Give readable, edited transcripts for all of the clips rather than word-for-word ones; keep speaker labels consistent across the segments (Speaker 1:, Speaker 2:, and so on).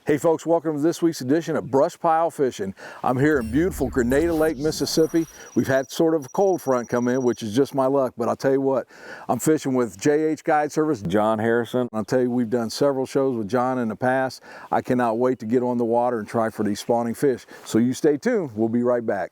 Speaker 1: Hey folks, welcome to this week's edition of BrushPile Fishing. I'm here in beautiful Grenada Lake, Mississippi. We've had sort of a cold front come in, which is just my luck, but I'll tell you what, I'm fishing with JH Guide Service, John Harrison. I'll tell you, we've done several shows with John in the past. I cannot wait to get on the water and try for these spawning fish. So you stay tuned, we'll be right back.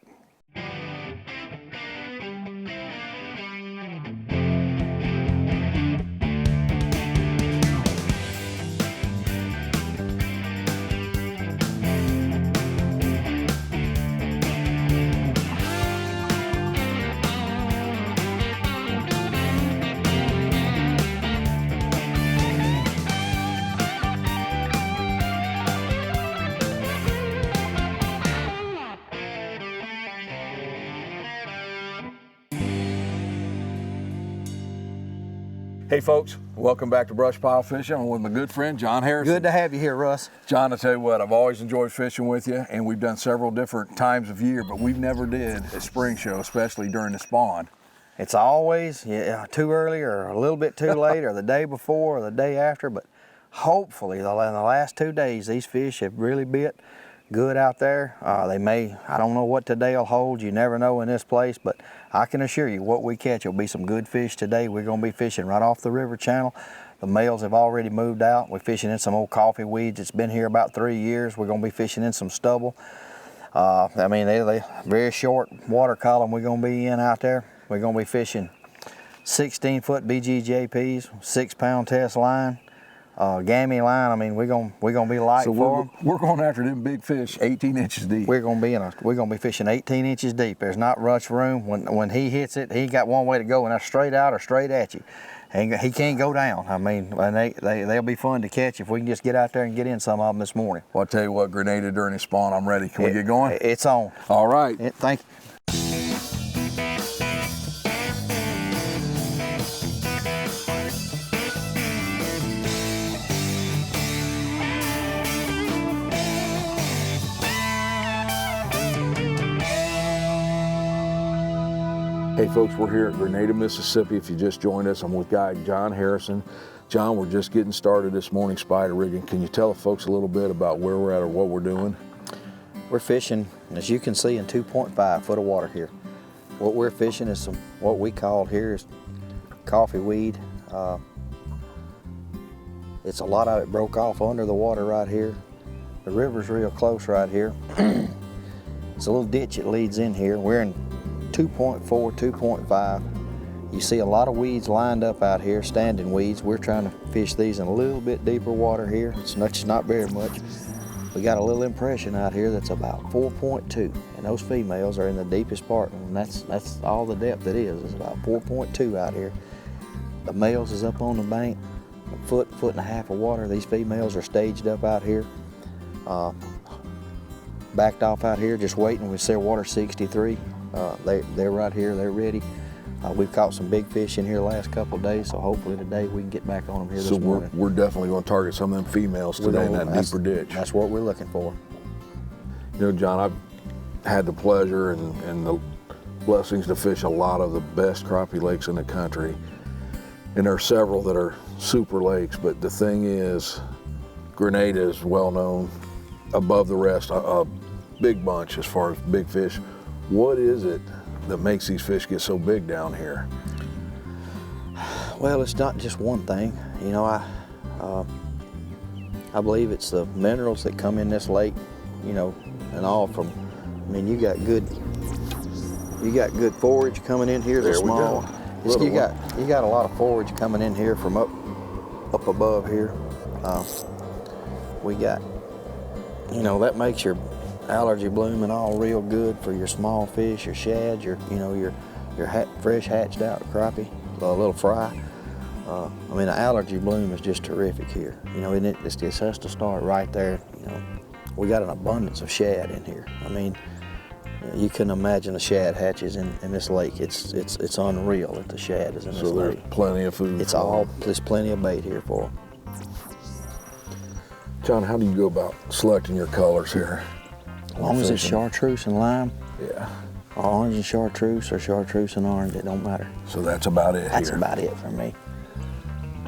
Speaker 1: Hey folks, welcome back to BrushPile Fishing. I'm with my good friend, John Harrison.
Speaker 2: Good to have you here, Russ.
Speaker 1: John, I tell you what, I've always enjoyed fishing with you, and we've done several different times of year, but we've never did a spring show, especially during the spawn.
Speaker 2: It's always too early or a little bit too late or the day before or the day after, but hopefully in the last 2 days, these fish have really bit good out there. They may, I don't know what today will hold, you never know in this place, but I can assure you what we catch will be some good fish today. We're going to be fishing right off the river channel. The males have already moved out. We're fishing in some old coffee weeds. It's been here about 3 years. We're going to be fishing in some stubble. I mean, they very short water column we're going to be in out there. We're going to be fishing 16-foot BGJPs, 6-pound test line. Gammy line. I mean, we're gonna be light for them.
Speaker 1: We're going after them big fish, 18 inches deep.
Speaker 2: We're gonna be fishing 18 inches deep. There's not much room. When he hits it, he got one way to go, and that's straight out or straight at you. He can't go down. I mean, and they'll be fun to catch if we can just get out there and get in some of them this morning.
Speaker 1: Well, I'll tell you what, Grenada during the spawn, I'm ready. Can we get going?
Speaker 2: It's on.
Speaker 1: All right.
Speaker 2: Thank you.
Speaker 1: Hey folks, we're here at Grenada, Mississippi. If you just joined us, I'm with guide John Harrison. John, we're just getting started this morning spider rigging. Can you tell the folks a little bit about where we're at or what we're doing?
Speaker 2: We're fishing, as you can see, in 2.5 foot of water here. What we're fishing is what we call here is coffee weed. It's a lot of it broke off under the water right here. The river's real close right here. It's a little ditch that leads in here. We're in 2.4, 2.5. You see a lot of weeds lined up out here, standing weeds. We're trying to fish these in a little bit deeper water here. It's not very much. We got a little impression out here that's about 4.2, and those females are in the deepest part, and that's all the depth it is. It's about 4.2 out here. The males is up on the bank, a foot and a half of water. These females are staged up out here. Backed off out here, just waiting. We see water 63. They're right here, they're ready. We've caught some big fish in here the last couple of days, so hopefully today we can get back on them here this morning.
Speaker 1: So we're definitely going to target some of them females today in that deeper ditch.
Speaker 2: That's what we're looking for.
Speaker 1: You know, John, I've had the pleasure and the blessings to fish a lot of the best crappie lakes in the country. And there are several that are super lakes, but the thing is, Grenada is well known above the rest, a big bunch as far as big fish. What is it that makes these fish get so big down here?
Speaker 2: Well, it's not just one thing. You know, I believe it's the minerals that come in this lake, you know, and all from, I mean, you got good forage coming in here.
Speaker 1: There
Speaker 2: small.
Speaker 1: we go.
Speaker 2: You got a lot of forage coming in here from up above here. We got, you know, that makes your allergy bloom and all real good for your small fish, your shad, your fresh hatched out crappie, a little fry. I mean, the allergy bloom is just terrific here. You know, and it just has to start right there. You know, we got an abundance of shad in here. I mean, you couldn't imagine the shad hatches in this lake. It's unreal that the shad is in this lake.
Speaker 1: So there's plenty of food.
Speaker 2: There's plenty of bait here for them.
Speaker 1: John, how do you go about selecting your colors here?
Speaker 2: As long as it's chartreuse and lime.
Speaker 1: Yeah.
Speaker 2: Orange and chartreuse or chartreuse and orange, it don't matter.
Speaker 1: So that's about it
Speaker 2: That's
Speaker 1: here.
Speaker 2: about it for me.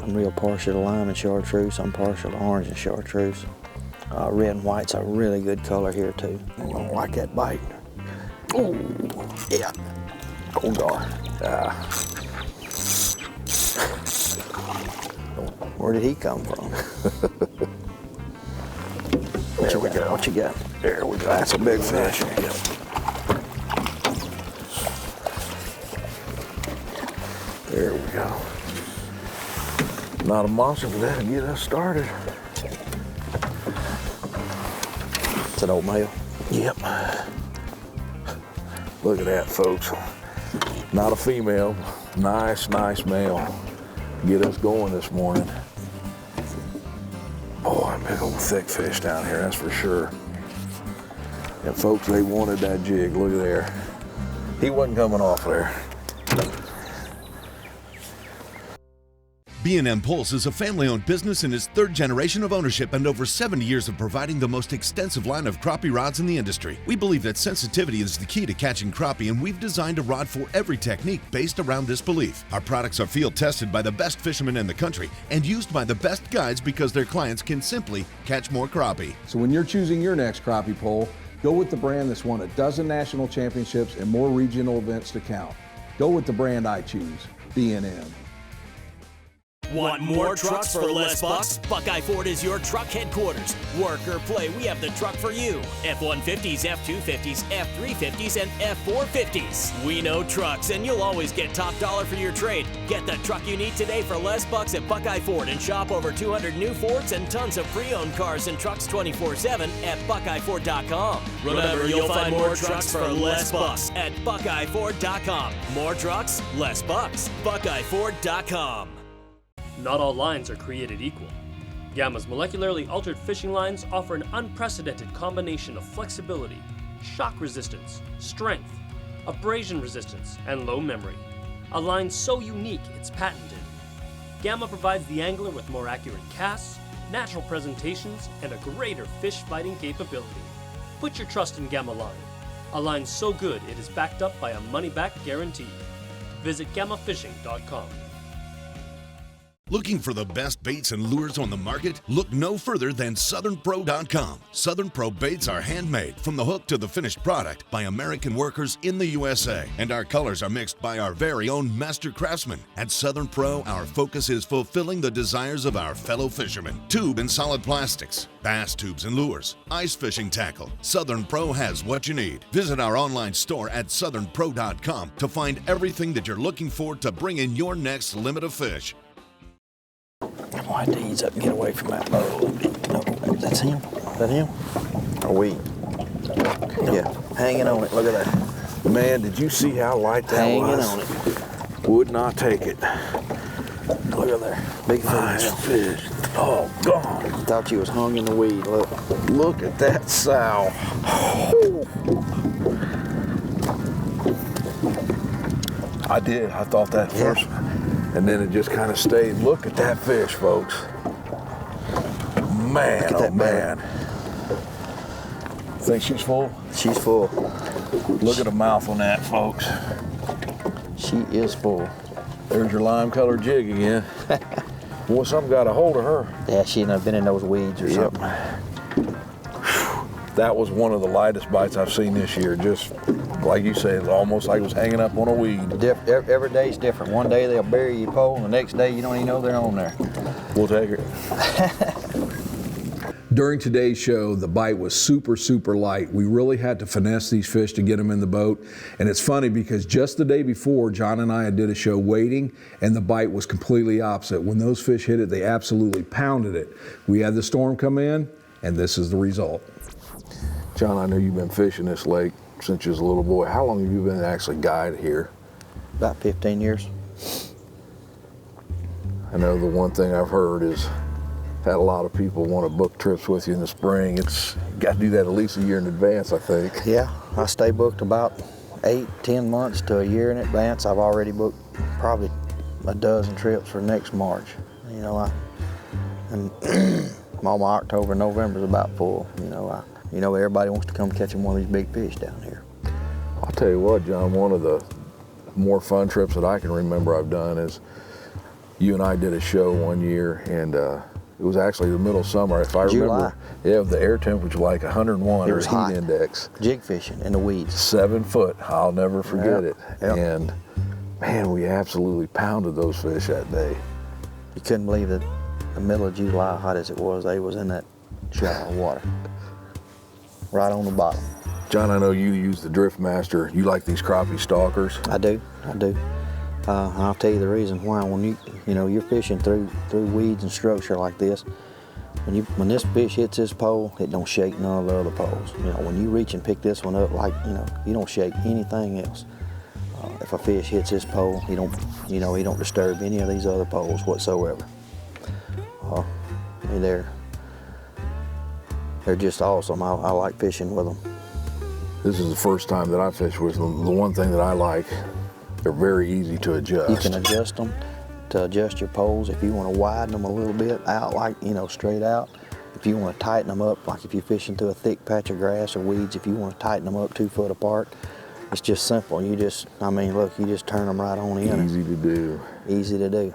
Speaker 2: I'm real partial to lime and chartreuse. I'm partial to orange and chartreuse. Red and white's a really good color here too. I don't like that bite. Oh, yeah. Oh God. Where did he come from? There we go. What you got?
Speaker 1: There we go.
Speaker 2: That's a big fish.
Speaker 1: There we go. Not a monster, but that'll get us started.
Speaker 2: It's an old male.
Speaker 1: Yep. Look at that, folks. Not a female. Nice, nice male. Get us going this morning. Oh, a big old thick fish down here, that's for sure. And folks, they wanted that jig. Look at there. He wasn't coming off there.
Speaker 3: B&M Pulse is a family-owned business in its third generation of ownership and over 70 years of providing the most extensive line of crappie rods in the industry. We believe that sensitivity is the key to catching crappie, and we've designed a rod for every technique based around this belief. Our products are field tested by the best fishermen in the country and used by the best guides because their clients can simply catch more crappie.
Speaker 4: So when you're choosing your next crappie pole, go with the brand that's won a dozen national championships and more regional events to count. Go with the brand I choose, B&M.
Speaker 5: Want more trucks for less bucks? Buckeye Ford is your truck headquarters. Work or play, we have the truck for you. F-150s, F-250s, F-350s, and F-450s. We know trucks, and you'll always get top dollar for your trade. Get the truck you need today for less bucks at Buckeye Ford and shop over 200 new Fords and tons of pre-owned cars and trucks 24/7 at BuckeyeFord.com. Remember, you'll find more trucks for less bucks at BuckeyeFord.com. More trucks, less bucks. BuckeyeFord.com.
Speaker 6: Not all lines are created equal. Gamma's molecularly altered fishing lines offer an unprecedented combination of flexibility, shock resistance, strength, abrasion resistance, and low memory. A line so unique it's patented. Gamma provides the angler with more accurate casts, natural presentations, and a greater fish fighting capability. Put your trust in Gamma line. A line so good it is backed up by a money-back guarantee. Visit GammaFishing.com.
Speaker 3: Looking for the best baits and lures on the market? Look no further than SouthernPro.com. Southern Pro baits are handmade from the hook to the finished product by American workers in the USA. And our colors are mixed by our very own master craftsmen. At Southern Pro, our focus is fulfilling the desires of our fellow fishermen. Tube and solid plastics, bass tubes and lures, ice fishing tackle. Southern Pro has what you need. Visit our online store at SouthernPro.com to find everything that you're looking for to bring in your next limit of fish.
Speaker 2: Why did he ease up and get away from that boat a little bit? No, that's him. Is that him? Or we? Yeah, hanging on it. Look at that.
Speaker 1: Man, did you see how light that
Speaker 2: Hanging
Speaker 1: was?
Speaker 2: on it.
Speaker 1: Would not take it.
Speaker 2: Look at there. Big
Speaker 1: Nice
Speaker 2: fish.
Speaker 1: fish. Oh, God.
Speaker 2: Thought you was hung in the weed. Look.
Speaker 1: Look at that sow. I did. I thought that first. And then it just kind of stayed. Look at that fish, folks. Man,
Speaker 2: Look at
Speaker 1: oh
Speaker 2: that
Speaker 1: man. Think she's full?
Speaker 2: She's full.
Speaker 1: Look at the mouth on that, folks.
Speaker 2: She is full.
Speaker 1: There's your lime colored jig again. Boy, something got a hold of her.
Speaker 2: Yeah, she ain't been in those weeds or something.
Speaker 1: That was one of the lightest bites I've seen this year. Just like you say, it's almost like it was hanging up on a weed.
Speaker 2: Every day's different. One day they'll bury your pole, and the next day you don't even know they're on there.
Speaker 1: We'll take her.
Speaker 4: During today's show, the bite was super, super light. We really had to finesse these fish to get them in the boat. And it's funny because just the day before, John and I did a show waiting, and the bite was completely opposite. When those fish hit it, they absolutely pounded it. We had the storm come in, and this is the result.
Speaker 1: John, I know you've been fishing this lake since you was a little boy. How long have you been actually guide here?
Speaker 2: About 15 years.
Speaker 1: I know the one thing I've heard is had a lot of people want to book trips with you in the spring. It's got to do that at least a year in advance, I think.
Speaker 2: Yeah, I stay booked about 8-10 months to a year in advance. I've already booked probably a dozen trips for next March. You know, and all my October and November is about full. You know, everybody wants to come catching one of these big fish down here.
Speaker 1: I'll tell you what, John, one of the more fun trips that I can remember I've done is you and I did a show one year, and It was actually the middle of summer, if I
Speaker 2: July.
Speaker 1: remember. Yeah, the air temperature like 101
Speaker 2: It
Speaker 1: or
Speaker 2: was
Speaker 1: heat
Speaker 2: hot.
Speaker 1: index.
Speaker 2: Jig fishing in the weeds.
Speaker 1: 7 foot, I'll never forget
Speaker 2: Yep,
Speaker 1: it.
Speaker 2: yep.
Speaker 1: And man, we absolutely pounded those fish that day.
Speaker 2: You couldn't believe that the middle of July, hot as it was, they was in that shallow water. Right on the bottom.
Speaker 1: John, I know you use the Drift Master. You like these crappie stalkers?
Speaker 2: I do. I'll tell you the reason why. When you're fishing through weeds and structure like this, when this fish hits this pole, it don't shake none of the other poles. When you reach and pick this one up, you don't shake anything else. If a fish hits this pole, he don't disturb any of these other poles whatsoever. They're just awesome. I like fishing with them.
Speaker 1: This is the first time that I fished with them. The one thing that I like, they're very easy to adjust.
Speaker 2: You can adjust them to adjust your poles. If you want to widen them a little bit out, straight out. If you want to tighten them up, like if you're fishing through a thick patch of grass or weeds, if you want to tighten them up 2 foot apart, it's just simple. You just turn them right on in.
Speaker 1: Easy to do.
Speaker 2: Easy to do.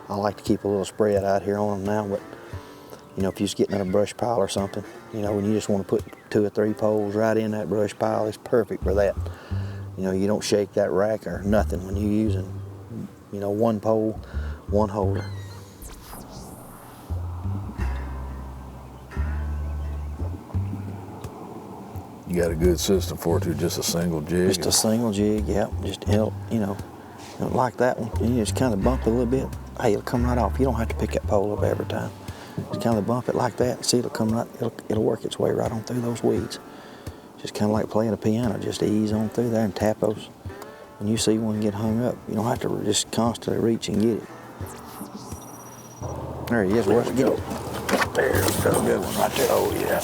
Speaker 2: I like to keep a little spread out here on them now, but if you're just getting in a brush pile or something, when you just want to put 2 or 3 poles right in that brush pile, it's perfect for that. You don't shake that rack or nothing when you're using, 1 pole, 1 holder.
Speaker 1: You got a good system for it too, just a single jig?
Speaker 2: Just a single jig, yep. Just help, like that one. You just kind of bump it a little bit. Hey, it'll come right off. You don't have to pick that pole up every time. Just kind of bump it like that. See, it'll come right. It'll work its way right on through those weeds. Just kind of like playing a piano. Just ease on through there and tap those. When you see one get hung up, you don't have to just constantly reach and get it. There he is. Where's it go? There's a good one right there. Oh yeah.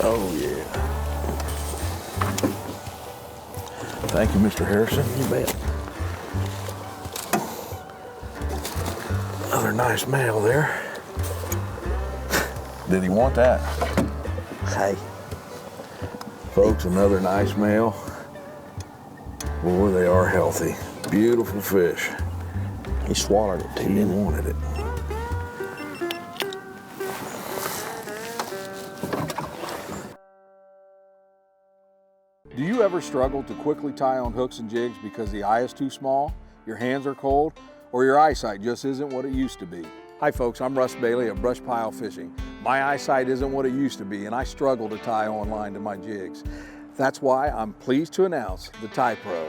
Speaker 1: Oh yeah. Thank you, Mr. Harrison.
Speaker 2: You bet.
Speaker 1: Another nice male there. Did he want that?
Speaker 2: Hey.
Speaker 1: Folks, another nice male. Boy, they are healthy. Beautiful fish.
Speaker 2: He swallowed it too,
Speaker 1: He
Speaker 2: didn't he?
Speaker 1: wanted it.
Speaker 4: Do you ever struggle to quickly tie on hooks and jigs because the eye is too small, your hands are cold, or your eyesight just isn't what it used to be? Hi folks, I'm Russ Bailey of BrushPile Fishing. My eyesight isn't what it used to be and I struggle to tie on line to my jigs. That's why I'm pleased to announce the Tie Pro.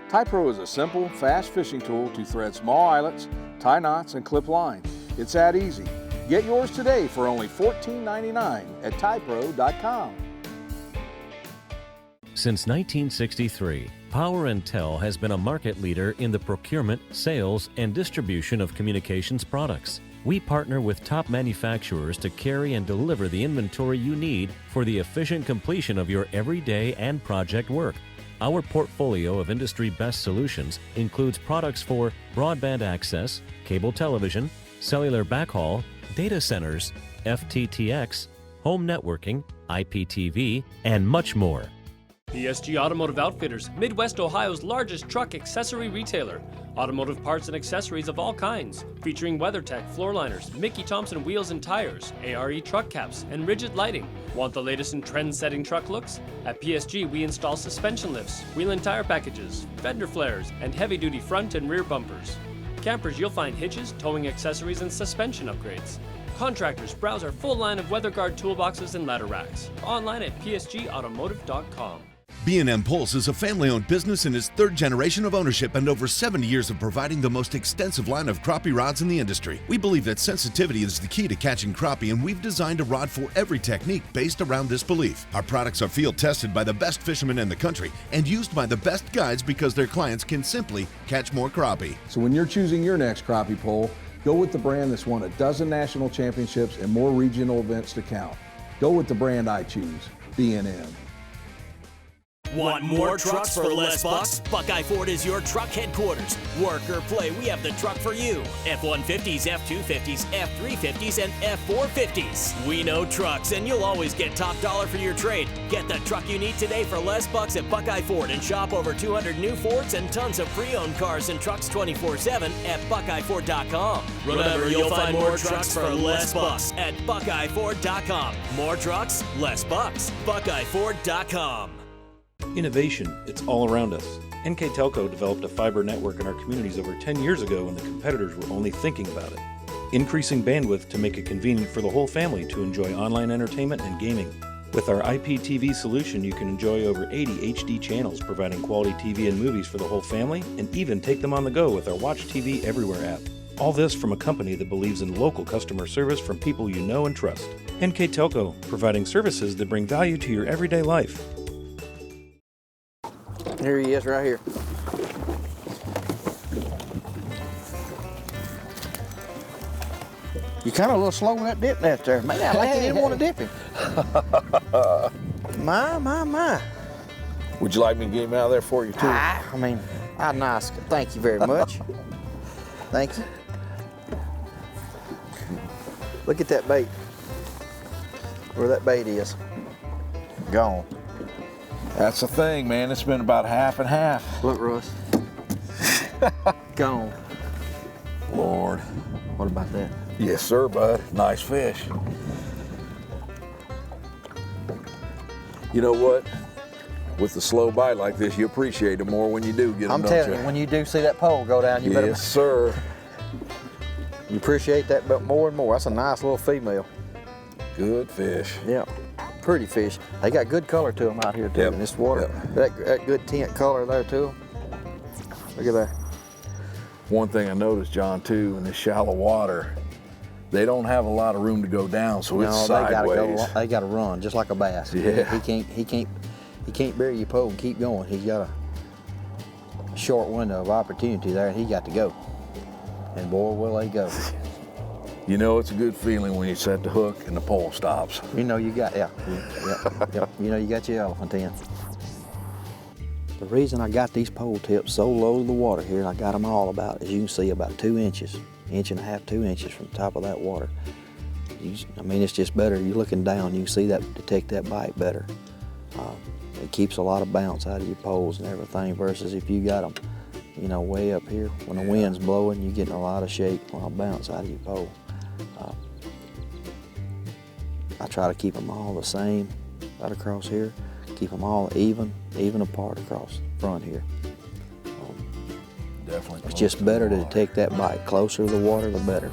Speaker 4: Tie Pro is a simple, fast fishing tool to thread small eyelets, tie knots, and clip line. It's that easy. Get yours today for only $14.99 at tiepro.com.
Speaker 7: Since 1963, Power & Tel has been a market leader in the procurement, sales, and distribution of communications products. We partner with top manufacturers to carry and deliver the inventory you need for the efficient completion of your everyday and project work. Our portfolio of industry-best solutions includes products for broadband access, cable television, cellular backhaul, data centers, FTTX, home networking, IPTV, and much more.
Speaker 6: PSG Automotive Outfitters, Midwest Ohio's largest truck accessory retailer. Automotive parts and accessories of all kinds, featuring WeatherTech floor liners, Mickey Thompson wheels and tires, ARE truck caps, and rigid lighting. Want the latest in trend-setting truck looks? At PSG, we install suspension lifts, wheel and tire packages, fender flares, and heavy-duty front and rear bumpers. Campers, you'll find hitches, towing accessories, and suspension upgrades. Contractors, browse our full line of WeatherGuard toolboxes and ladder racks. Online at psgautomotive.com.
Speaker 3: B&M Pulse is a family-owned business in its 3rd generation of ownership and over 70 years of providing the most extensive line of crappie rods in the industry. We believe that sensitivity is the key to catching crappie, and we've designed a rod for every technique based around this belief. Our products are field-tested by the best fishermen in the country and used by the best guides because their clients can simply catch more crappie.
Speaker 4: So when you're choosing your next crappie pole, go with the brand that's won a dozen national championships and more regional events to count. Go with the brand I choose, B&M.
Speaker 5: Want more trucks for less bucks? Buckeye Ford is your truck headquarters. Work or play, we have the truck for you. F-150s, F-250s, F-350s, and F-450s. We know trucks, and you'll always get top dollar for your trade. Get the truck you need today for less bucks at Buckeye Ford and shop over 200 new Fords and tons of pre-owned cars and trucks 24/7 at BuckeyeFord.com. Remember, you'll find more trucks for less bucks at BuckeyeFord.com. More trucks, less bucks. BuckeyeFord.com.
Speaker 8: Innovation, it's all around us. NK Telco developed a fiber network in our communities over 10 years ago when the competitors were only thinking about it. Increasing bandwidth to make it convenient for the whole family to enjoy online entertainment and gaming. With our IPTV solution, you can enjoy over 80 HD channels, providing quality TV and movies for the whole family, and even take them on the go with our Watch TV Everywhere app. All this from a company that believes in local customer service from people you know and trust. NK Telco, providing services that bring value to your everyday life.
Speaker 2: Here he is right here. You kind of a little slow with that dip net there. Man, like you didn't want to dip him. My.
Speaker 1: Would you like me to get him out of there for you too?
Speaker 2: I mean, nice. Thank you very much. Thank you. Look at that bait. Where that bait is. Gone.
Speaker 1: That's the thing, man. It's been about half and half.
Speaker 2: Look, Russ. Gone.
Speaker 1: Lord.
Speaker 2: What about that?
Speaker 1: Yes, sir, bud. Nice fish. You know what? With a slow bite like this, you appreciate it more when you do get them,
Speaker 2: I'm
Speaker 1: don't
Speaker 2: telling
Speaker 1: you?
Speaker 2: you, when you do see that pole go down, you better.
Speaker 1: Yes, sir.
Speaker 2: You appreciate that but more and more. That's a nice little female.
Speaker 1: Good fish.
Speaker 2: Yeah. Pretty fish. They got good color to them out here too.
Speaker 1: Yep.
Speaker 2: In this water, that good tint color there too. Look at that.
Speaker 1: One thing I noticed, John, too, in this shallow water, they don't have a lot of room to go down, so it's sideways.
Speaker 2: They gotta run just like a bass.
Speaker 1: Yeah.
Speaker 2: He can't bury your pole and keep going. He's got a short window of opportunity there, and he got to go. And boy, will they go.
Speaker 1: You know, it's a good feeling when you set the hook and the pole stops.
Speaker 2: You know you got, yeah. You know you got your elephant in. The reason I got these pole tips so low to the water here, and I got them all about, as you can see, about 2 inches, inch and a half, 2 inches from the top of that water. I mean, it's just better. You're looking down, you can see that, detect that bite better. It keeps a lot of bounce out of your poles and everything, versus if you got them, you know, way up here, when the wind's blowing, you're getting a lot of shake, a lot of bounce out of your pole. I try to keep them all the same right across here, keep them all even apart across the front here.
Speaker 1: Definitely.
Speaker 2: It's just better to take that bite closer to the water, the better.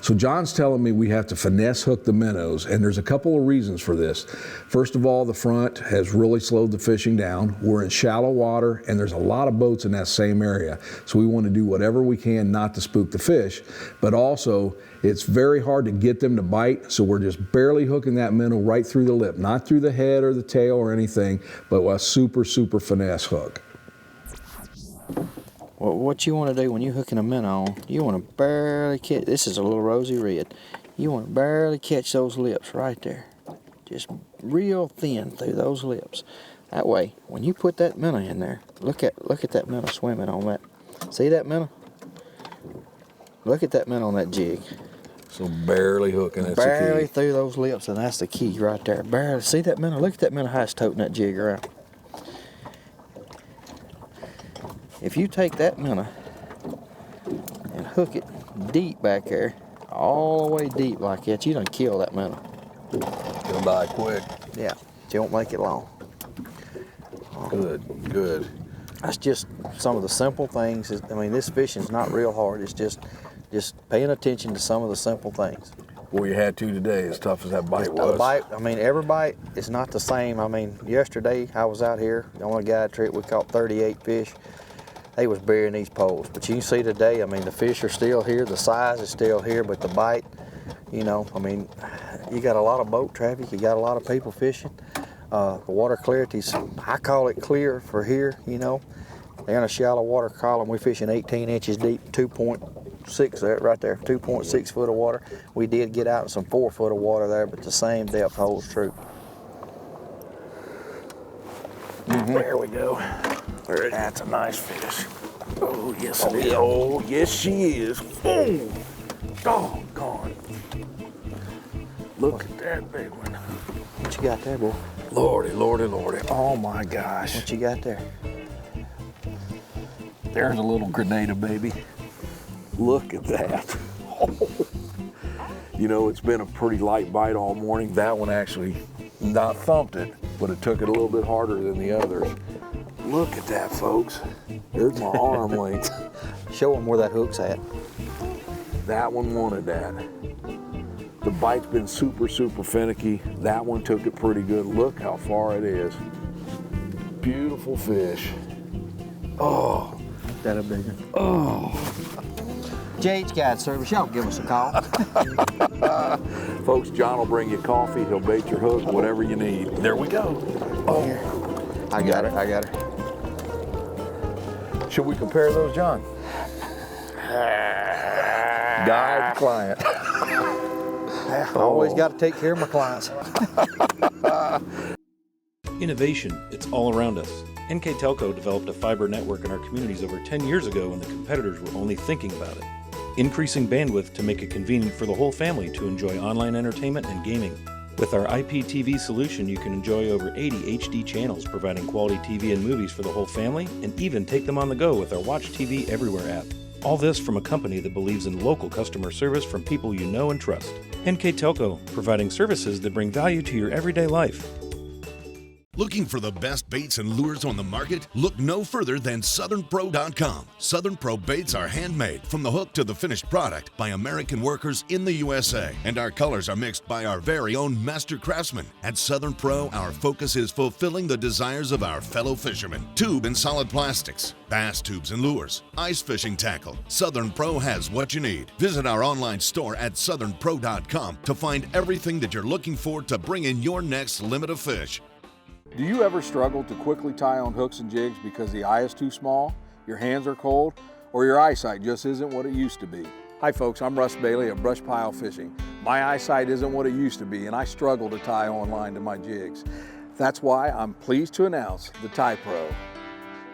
Speaker 4: So John's telling me we have to finesse hook the minnows, and there's a couple of reasons for this. First of all, the front has really slowed the fishing down. We're in shallow water, and there's a lot of boats in that same area. So we want to do whatever we can not to spook the fish, but also it's very hard to get them to bite, so we're just barely hooking that minnow right through the lip, not through the head or the tail or anything, but a super, super finesse hook.
Speaker 2: Well, what you want to do when you're hooking a minnow on, you want to barely catch, this is a little rosy red, you want to barely catch those lips right there. Just real thin through those lips. That way, when you put that minnow in there, look at that minnow swimming on that. See that minnow? Look at that minnow on that jig.
Speaker 1: So barely hooking, that's
Speaker 2: Barely
Speaker 1: the key.
Speaker 2: through those lips, and that's the key right there. Barely. See that minnow? Look at that minnow how it's toting that jig around. If you take that minnow and hook it deep back there, all the way deep like that, you done kill that minnow.
Speaker 1: It'll die quick.
Speaker 2: Yeah, you won't make it long.
Speaker 1: Good.
Speaker 2: That's just some of the simple things. I mean, this fishing's not real hard. It's just paying attention to some of the simple things.
Speaker 1: Well, you had to today, as tough as that bite was.
Speaker 2: The bite, I mean, every bite is not the same. I mean, yesterday I was out here, the only guide trip, we caught 38 fish. They was burying these poles. But you can see today, I mean, the fish are still here, the size is still here, but the bite, you know, I mean, you got a lot of boat traffic, you got a lot of people fishing. The water clarity's, I call it clear for here, you know. They're in a shallow water column. We're fishing 18 inches deep, 2.6 there, right there, 2.6 foot of water. We did get out in some 4 foot of water there, but the same depth holds true.
Speaker 1: There we go. That's a nice fish. Oh, yes it is. Oh, yes she is. Oh, doggone. Look at that big one.
Speaker 2: What you got there, boy?
Speaker 1: Lordy, lordy, lordy. Oh my gosh.
Speaker 2: What you got there?
Speaker 1: There's a little Grenada baby. Look at that. You know, it's been a pretty light bite all morning. That one actually not thumped it, but it took it a little bit harder than the others. Look at that, folks. There's my arm length.
Speaker 2: Show them where that hook's at.
Speaker 1: That one wanted that. The bite's been super, super finicky. That one took it pretty good. Look how far it is. Beautiful fish. Oh.
Speaker 2: That a big one.
Speaker 1: Oh.
Speaker 2: JH Guide Service, y'all give us a call.
Speaker 1: Folks, John will bring you coffee. He'll bait your hook, whatever you need. There we go. Oh.
Speaker 2: Here. I got her.
Speaker 1: Should we compare those, John? Guide, client.
Speaker 2: Always got to take care of my clients.
Speaker 8: Innovation, it's all around us. NK Telco developed a fiber network in our communities over 10 years ago when the competitors were only thinking about it. Increasing bandwidth to make it convenient for the whole family to enjoy online entertainment and gaming. With our IPTV solution, you can enjoy over 80 HD channels, providing quality TV and movies for the whole family, and even take them on the go with our Watch TV Everywhere app. All this from a company that believes in local customer service from people you know and trust. NK Telco, providing services that bring value to your everyday life.
Speaker 3: Looking for the best baits and lures on the market? Look no further than SouthernPro.com. Southern Pro baits are handmade from the hook to the finished product by American workers in the USA. And our colors are mixed by our very own master craftsmen. At Southern Pro, our focus is fulfilling the desires of our fellow fishermen. Tube and solid plastics, bass tubes and lures, ice fishing tackle. Southern Pro has what you need. Visit our online store at SouthernPro.com to find everything that you're looking for to bring in your next limit of fish.
Speaker 4: Do you ever struggle to quickly tie on hooks and jigs because the eye is too small, your hands are cold, or your eyesight just isn't what it used to be? Hi folks, I'm Russ Bailey of BrushPile Fishing. My eyesight isn't what it used to be and I struggle to tie on line to my jigs. That's why I'm pleased to announce the Tie Pro.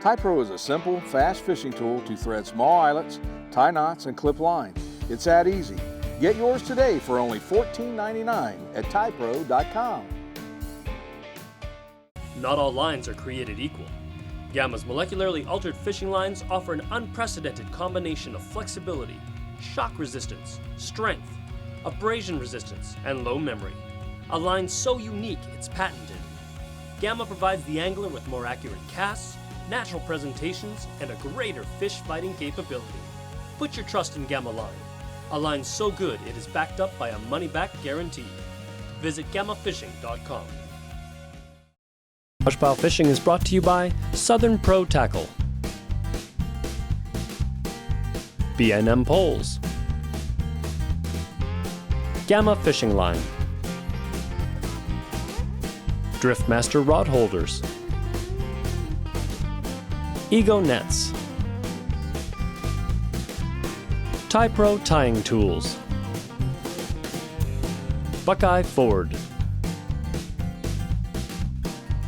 Speaker 4: Tie Pro is a simple, fast fishing tool to thread small eyelets, tie knots, and clip line. It's that easy. Get yours today for only $14.99 at tiepro.com.
Speaker 6: Not all lines are created equal. Gamma's molecularly altered fishing lines offer an unprecedented combination of flexibility, shock resistance, strength, abrasion resistance, and low memory. A line so unique it's patented. Gamma provides the angler with more accurate casts, natural presentations, and a greater fish fighting capability. Put your trust in Gamma line. A line so good it is backed up by a money-back guarantee. Visit GammaFishing.com. BrushPile Fishing is brought to you by Southern Pro Tackle, B&M Poles, Gamma Fishing Line, Driftmaster Rod Holders, Ego Nets, Tie Pro Tying Tools, Buckeye Ford,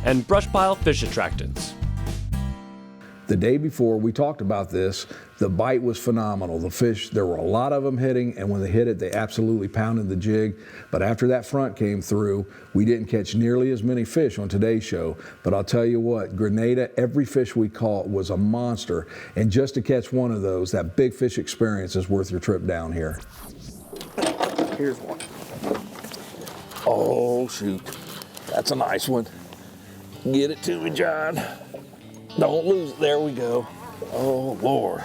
Speaker 6: and BrushPile Fish Attractants.
Speaker 4: The day before we talked about this, the bite was phenomenal. The fish, there were a lot of them hitting, and when they hit it, they absolutely pounded the jig. But after that front came through, we didn't catch nearly as many fish on today's show. But I'll tell you what, Grenada, every fish we caught was a monster. And just to catch one of those, that big fish experience is worth your trip down here.
Speaker 1: Here's one. Oh, shoot. That's a nice one. Get it to me, John. Don't lose it. There we go. Oh, Lord.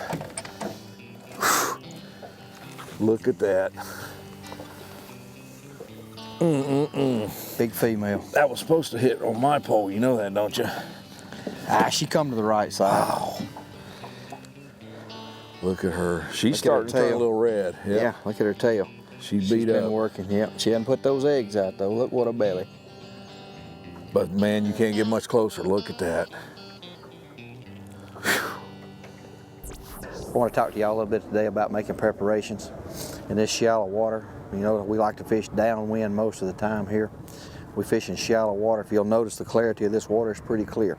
Speaker 1: Whew. Look at that.
Speaker 2: Big female.
Speaker 1: That was supposed to hit on my pole. You know that, don't you?
Speaker 2: Ah, she come to the right side.
Speaker 1: Oh. Look at her. She's
Speaker 2: Look at her
Speaker 1: starting to turn a
Speaker 2: tail.
Speaker 1: little red. Yep.
Speaker 2: Yeah, look at her tail.
Speaker 1: She's
Speaker 2: She's
Speaker 1: beat
Speaker 2: been
Speaker 1: up.
Speaker 2: working. Yep. She hadn't put those eggs out though. Look what a belly.
Speaker 1: But man, you can't get much closer. Look at that.
Speaker 2: I want to talk to y'all a little bit today about making preparations in this shallow water. You know, we like to fish downwind most of the time here. We fish in shallow water. If you'll notice, the clarity of this water is pretty clear.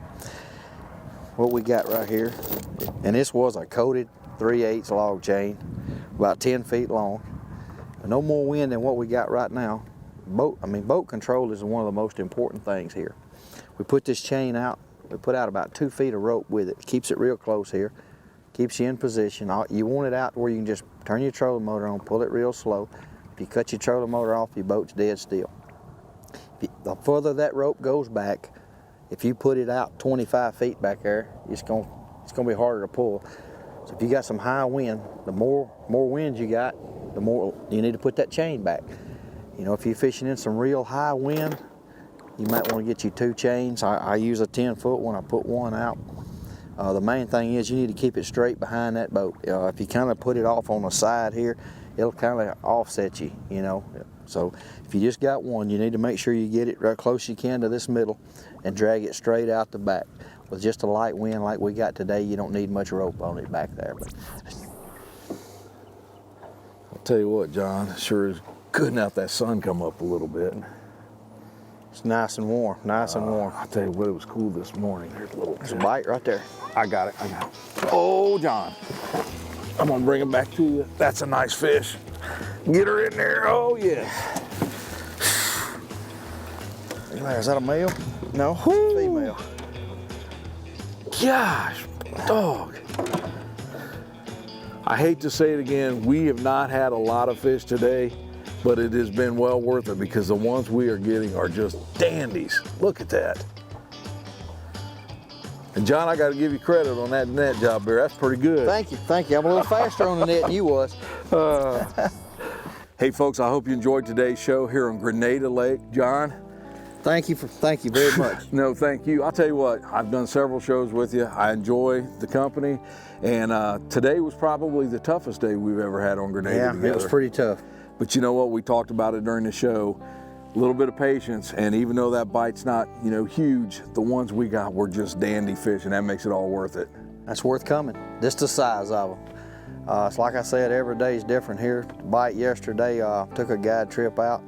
Speaker 2: what we got right here, and this was a coated 3/8 log chain, about 10 feet long. No more wind than what we got right now. Boat control is one of the most important things here. We put this chain out, we put out about 2 feet of rope with it. Keeps it real close here, keeps you in position. You want it out where you can just turn your trolling motor on, pull it real slow. If you cut your trolling motor off, your boat's dead still. The further that rope goes back, if you put it out 25 feet back there, it's gonna be harder to pull. So if you got some high wind, the more wind you got, the more you need to put that chain back. You know, if you're fishing in some real high wind, you might want to get you 2 chains. I use a 10-foot when I put one out. The main thing is you need to keep it straight behind that boat. If you kind of put it off on the side here, it'll kind of offset you, you know. So if you just got one, you need to make sure you get it right close you can to this middle and drag it straight out the back. With just a light wind like we got today, you don't need much rope on it back there. But
Speaker 1: I'll tell you what, John, it sure is good now that sun come up a little bit.
Speaker 2: it's nice and warm, nice and warm.
Speaker 1: I'll tell you what, it was cool this morning.
Speaker 2: There's a bite right there.
Speaker 1: I got it. Oh, John. I'm gonna bring it back to you. That's a nice fish. Get her in there. Oh, yeah.
Speaker 2: Is that a male? No, female.
Speaker 1: Gosh, dog. I hate to say it again, we have not had a lot of fish today, but it has been well worth it because the ones we are getting are just dandies. Look at that. And John, I got to give you credit on that net job there. That's pretty good.
Speaker 2: Thank you. I'm a little faster on the net than you was.
Speaker 1: Hey folks, I hope you enjoyed today's show here on Grenada Lake. John?
Speaker 2: Thank you very much.
Speaker 1: No, thank you. I'll tell you what, I've done several shows with you. I enjoy the company, and today was probably the toughest day we've ever had on Grenada together.
Speaker 2: It was pretty tough.
Speaker 1: But you know what, we talked about it during the show, a little bit of patience, and even though that bite's not, you know, huge, the ones we got were just dandy fish, and that makes it all worth it.
Speaker 2: That's worth coming. Just the size of them. It's like I said, every day is different here. The bite yesterday, took a guide trip out.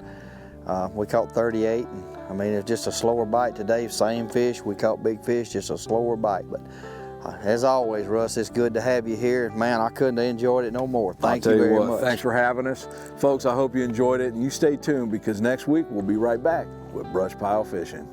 Speaker 2: We caught 38, and I mean, it's just a slower bite today. Same fish, we caught big fish, just a slower bite. But as always, Russ, it's good to have you here. Man, I couldn't have enjoyed it no more. Thank you very much.
Speaker 1: Thanks for having us. Folks, I hope you enjoyed it, and you stay tuned because next week we'll be right back with BrushPile Fishing.